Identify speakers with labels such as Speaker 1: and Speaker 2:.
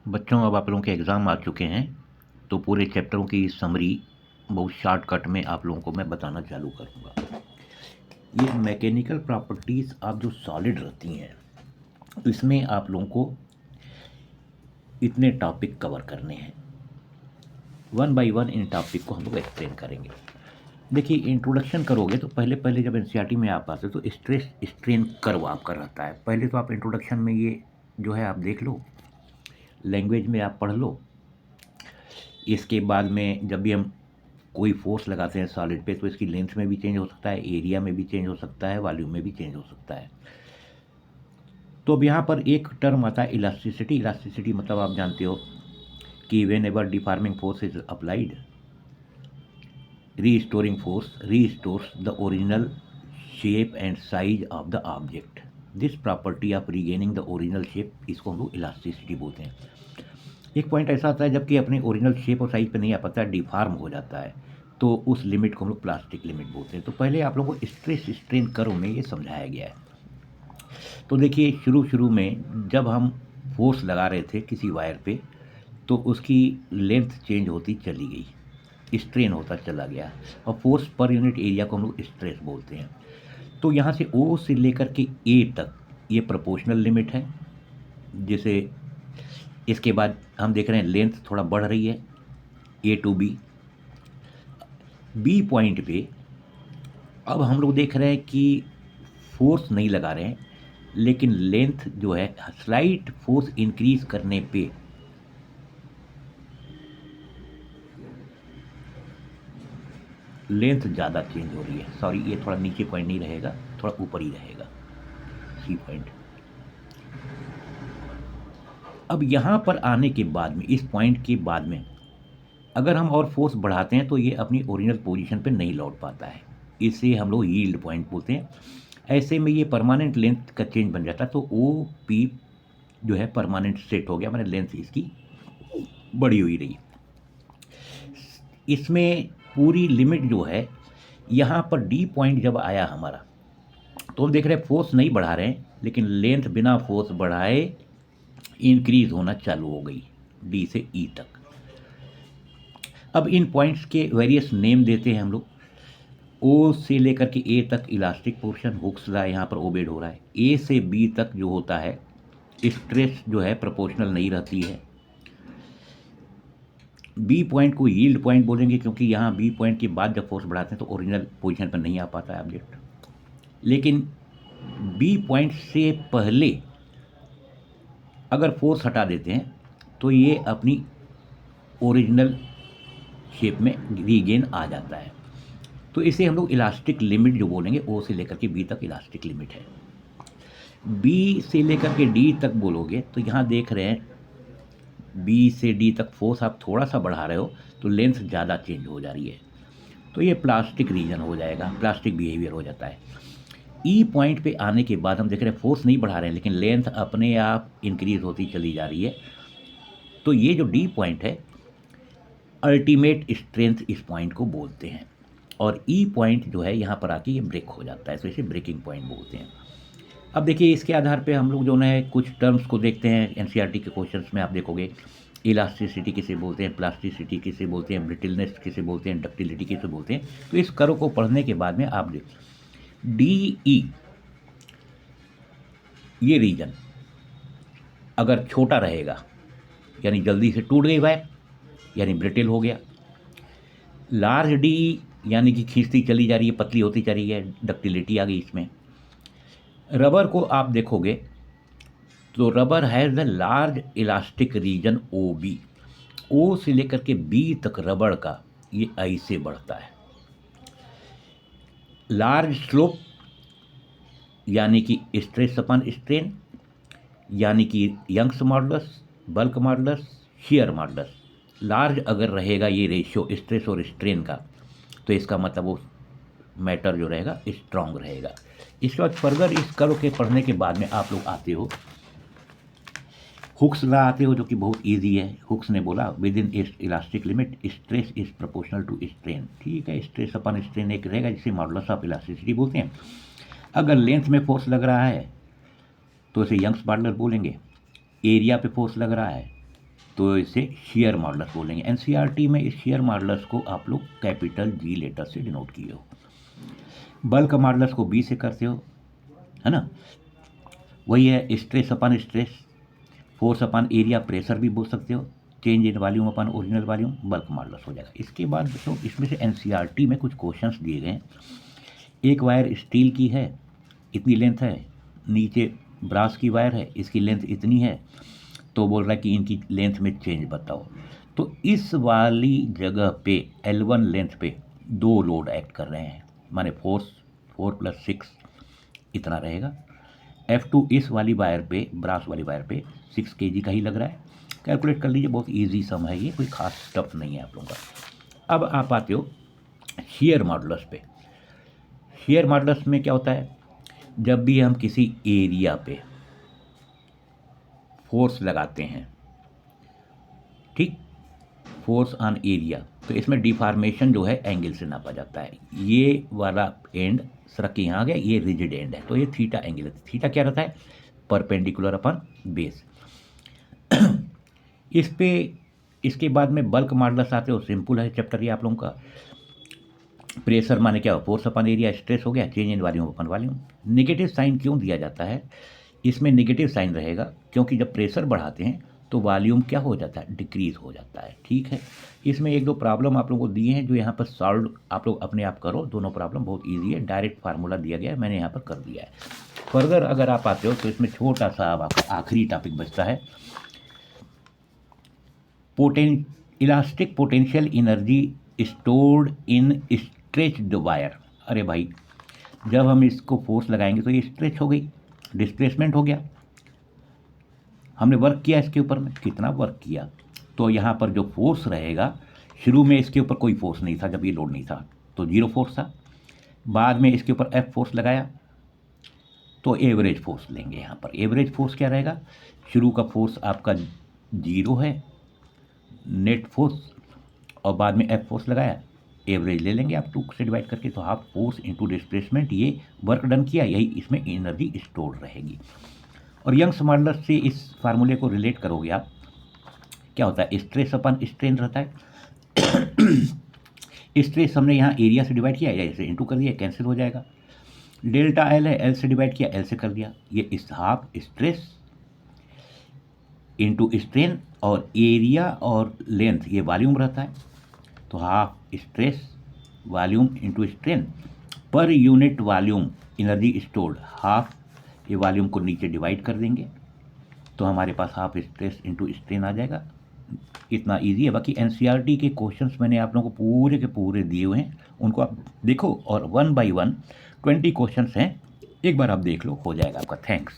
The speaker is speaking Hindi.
Speaker 1: बच्चों, अब आप लोगों के एग्ज़ाम आ चुके हैं, तो पूरे चैप्टरों की समरी बहुत शॉर्टकट में आप लोगों को मैं बताना चालू करूँगा। ये मैकेनिकल प्रॉपर्टीज़ आप जो सॉलिड रहती हैं, इसमें आप लोगों को इतने टॉपिक कवर करने हैं। One by one in topic को हम लोग एक्सप्लेन करेंगे। देखिए, इंट्रोडक्शन करोगे तो पहले जब एनसीईआरटी में आप आते हो तो स्ट्रेस स्ट्रेन कर्व आपका रहता है। पहले तो आप इंट्रोडक्शन में ये जो है आप देख लो, लैंग्वेज में आप पढ़ लो। इसके बाद में जब भी हम कोई फोर्स लगाते हैं सॉलिड पे तो इसकी लेंथ में भी चेंज हो सकता है, एरिया में भी चेंज हो सकता है, वॉल्यूम में भी चेंज हो सकता है। तो अब यहाँ पर एक टर्म आता है इलास्टिसिटी। इलास्टिसिटी मतलब आप जानते हो कि whenever deforming force is applied, restoring force restores the original shape and size of the object. This property of regaining the original shape, इसको हम लोग इलास्टिसिटी बोलते हैं। एक पॉइंट ऐसा आता है जबकि अपने ओरिजिनल शेप और साइज पे नहीं आ पाता है, डिफॉर्म हो जाता है, तो उस लिमिट को हम लोग प्लास्टिक लिमिट बोलते हैं। तो पहले आप लोगों को स्ट्रेस स्ट्रेन कर्व में ये समझाया गया है। तो देखिए, शुरू में जब हम फोर्स लगा रहे थे किसी वायर पे तो उसकी लेंथ चेंज होती चली गई, स्ट्रेन होता चला गया, और फोर्स पर यूनिट एरिया को हम लोग स्ट्रेस बोलते हैं। तो यहाँ से ओ से लेकर के ए तक ये प्रोपोर्शनल लिमिट है। जैसे इसके बाद हम देख रहे हैं लेंथ थोड़ा बढ़ रही है, ए टू बी। बी पॉइंट पे अब हम लोग देख रहे हैं कि फोर्स नहीं लगा रहे हैं, लेकिन लेंथ जो है स्लाइट फोर्स इंक्रीज करने पे लेंथ ज़्यादा चेंज हो रही है। सॉरी, ये थोड़ा नीचे पॉइंट नहीं रहेगा, थोड़ा ऊपर ही रहेगा, सी पॉइंट। अब यहाँ पर आने के बाद में, इस पॉइंट के बाद में अगर हम और फोर्स बढ़ाते हैं तो ये अपनी ओरिजिनल पोजीशन पे नहीं लौट पाता है। इसे हम लोग यील्ड पॉइंट बोलते हैं। ऐसे में ये परमानेंट लेंथ का चेंज बन जाता है। तो ओ पी जो है परमानेंट सेट हो गया, मैंने लेंथ इसकी बड़ी हुई रही। इसमें पूरी लिमिट जो है, यहाँ पर डी पॉइंट जब आया हमारा, तो हम देख रहे हैं फोर्स नहीं बढ़ा रहे हैं, लेकिन लेंथ बिना फोर्स बढ़ाए इंक्रीज होना चालू हो गई डी से ई तक। अब इन पॉइंट्स के वेरियस नेम देते हैं हम लोग। ओ से लेकर के ए तक इलास्टिक पोर्शन, हुक्स लॉ यहाँ पर ओबेड हो रहा है। ए से बी तक जो होता है स्ट्रेस जो है प्रोपोर्शनल नहीं रहती है। बी पॉइंट को यील्ड पॉइंट बोलेंगे क्योंकि यहाँ बी पॉइंट के बाद जब फोर्स बढ़ाते हैं तो ओरिजिनल पोजीशन पर नहीं आ पाता है ऑब्जेक्ट। लेकिन बी पॉइंट से पहले अगर फोर्स हटा देते हैं तो ये अपनी ओरिजिनल शेप में रीगेन आ जाता है। तो इसे हम लोग इलास्टिक लिमिट जो बोलेंगे, ओ से लेकर के बी तक इलास्टिक लिमिट है। बी से लेकर के डी तक बोलोगे तो यहाँ देख रहे हैं बी से डी तक फोर्स आप थोड़ा सा बढ़ा रहे हो तो लेंथ ज़्यादा चेंज हो जा रही है, तो ये प्लास्टिक रीजन हो जाएगा, प्लास्टिक बिहेवियर हो जाता है। ई पॉइंट पे आने के बाद हम देख रहे हैं फोर्स नहीं बढ़ा रहे हैं, लेकिन लेंथ अपने आप इंक्रीज होती चली जा रही है। तो ये जो डी पॉइंट है, अल्टीमेट स्ट्रेंथ इस पॉइंट को बोलते हैं। और ई पॉइंट जो है यहाँ पर आके ये ब्रेक हो जाता है, तो इसे ब्रेकिंग पॉइंट बोलते हैं। अब देखिए, इसके आधार पे हम लोग जो है कुछ टर्म्स को देखते हैं। एनसीईआरटी के क्वेश्चंस में आप देखोगे इलास्टिसिटी किसे बोलते हैं, प्लास्टिसिटी किसे बोलते हैं, ब्रिटलनेस किसे बोलते हैं, डक्टिलिटी किसे बोलते हैं। तो इस कर्व को पढ़ने के बाद में आप डी ई, ये रीजन अगर छोटा रहेगा यानी जल्दी से टूट गई वायर, यानी ब्रिटिल हो गया। लार्ज डी यानी कि खींचती चली जा रही है, पतली होती चली है, डक्टिलिटी आ गई इसमें। रबर को आप देखोगे तो rubber has the large elastic region O B. O से लेकर के बी तक रबड़ का ये ऐसे बढ़ता है। लार्ज स्लोप यानी कि स्ट्रेस अपन स्ट्रेन, यानी कि Young's modulus, bulk modulus, shear modulus. Large अगर रहेगा ये रेशियो स्ट्रेस और स्ट्रेन का, तो इसका मतलब वो मैटर जो रहेगा स्ट्रांग रहेगा। इसके बाद फर्दर इस कर्व के पढ़ने के बाद में आप लोग आते हो हुक्स लॉ आते हो, जो कि बहुत इजी है। हुक्स ने बोला within elastic limit stress is proportional to strain. ठीक है, स्ट्रेस अपन स्ट्रेन एक रहेगा जिसे मॉडुलस ऑफ इलास्टिसिटी बोलते हैं। अगर लेंथ में फोर्स लग रहा है तो इसे यंग्स मॉडुलस बोलेंगे। एरिया पे फोर्स लग रहा है तो इसे शेयर मॉडुलस बोलेंगे। एनसीईआरटी में इस शेयर मॉडुलस को आप लोग कैपिटल जी लेटर से डिनोट किए हो। बल्क मॉडुलस को बी से करते हो, है ना। वही है स्ट्रेस अपन स्ट्रेस, फोर्स अपन एरिया प्रेशर भी बोल सकते हो, change in volume upon original volume, bulk modulus हो जाएगा। इसके बाद तो इसमें से एनसीईआरटी में कुछ क्वेश्चंस दिए गए हैं। एक वायर स्टील की है, इतनी लेंथ है, नीचे ब्रास की वायर है, इसकी लेंथ इतनी है, तो बोल रहा है कि इनकी लेंथ में चेंज बताओ। तो इस वाली जगह पे L1 लेंथ पे दो लोड एक्ट कर रहे हैं, माने फोर्स 4 + 6 इतना रहेगा। F2 इस वाली वायर पे, ब्रास वाली वायर पे 6 kg का ही लग रहा है। कैलकुलेट कर लीजिए, बहुत इजी सम है ये, कोई खास टफ नहीं है आप लोगों का। अब आप आते हो शेयर मॉडुलस पे। शेयर मॉडुलस में क्या होता है, जब भी हम किसी एरिया पे फोर्स लगाते हैं, ठीक, फोर्स ऑन एरिया, तो इसमें डिफॉर्मेशन जो है एंगल से नापा जाता है। ये वाला एंड सरक के यहाँ आ गया, ये रिजिड एंड है, तो ये थीटा एंगल है। थीटा क्या रहता है, परपेंडिकुलर अपन बेस। इस पे इसके बाद में बल्क मॉडुलस आते हो, सिंपल है चैप्टर ये आप लोगों का। प्रेशर माने क्या हो, फोर्स अपन एरिया, स्ट्रेस हो गया, change in volume upon volume. Negative sign क्यों दिया जाता है, इसमें नेगेटिव साइन रहेगा क्योंकि जब प्रेशर बढ़ाते हैं तो वॉल्यूम क्या हो जाता है, डिक्रीज हो जाता है, ठीक है। इसमें एक दो प्रॉब्लम आप लोगों को दिए हैं जो यहाँ पर सॉल्व आप लोग अपने आप करो, दोनों प्रॉब्लम बहुत इजी है, डायरेक्ट फार्मूला दिया गया है, मैंने यहाँ पर कर दिया है। फर्दर अगर आप आते हो तो इसमें छोटा सा अब आपका आखिरी टॉपिक बचता है, elastic potential energy stored in stretched wire. अरे भाई, जब हम इसको फोर्स लगाएंगे तो ये स्ट्रेच हो गई, डिस्प्लेसमेंट हो गया, हमने वर्क किया इसके ऊपर में, कितना वर्क किया, तो यहाँ पर जो फोर्स रहेगा, शुरू में इसके ऊपर कोई फोर्स नहीं था, जब ये लोड नहीं था तो 0 फोर्स था, बाद में इसके ऊपर F फोर्स लगाया तो एवरेज फोर्स लेंगे। यहाँ पर एवरेज फोर्स क्या रहेगा, शुरू का फोर्स आपका 0 है, नेट फोर्स, और बाद में F फोर्स लगाया, एवरेज ले लेंगे आप 2 से डिवाइड करके, तो हाफ फोर्स इंटू डिस्प्लेसमेंट, ये वर्क डन किया, यही इसमें एनर्जी स्टोर रहेगी। और यंग्स मॉडुलस से इस फार्मूले को रिलेट करोगे आप, क्या होता है, स्ट्रेस अपन स्ट्रेन रहता है। स्ट्रेस हमने यहाँ एरिया से डिवाइड किया, या इसे इंटू कर दिया, कैंसिल हो जाएगा। डेल्टा एल है, एल से डिवाइड किया, एल से कर दिया, ये इस हाफ स्ट्रेस इंटू स्ट्रेन, और एरिया और लेंथ ये वॉल्यूम रहता है, तो half stress volume into strain per unit volume energy stored, half ये वॉल्यूम को नीचे डिवाइड कर देंगे तो हमारे पास हाफ स्ट्रेस इंटू स्ट्रेन आ जाएगा। इतना इजी है। बाकी एनसीईआरटी के क्वेश्चंस मैंने आप लोगों को पूरे के पूरे दिए हुए हैं, उनको आप देखो, और 1 by 1 20 क्वेश्चंस हैं, एक बार आप देख लो, हो जाएगा आपका। थैंक्स।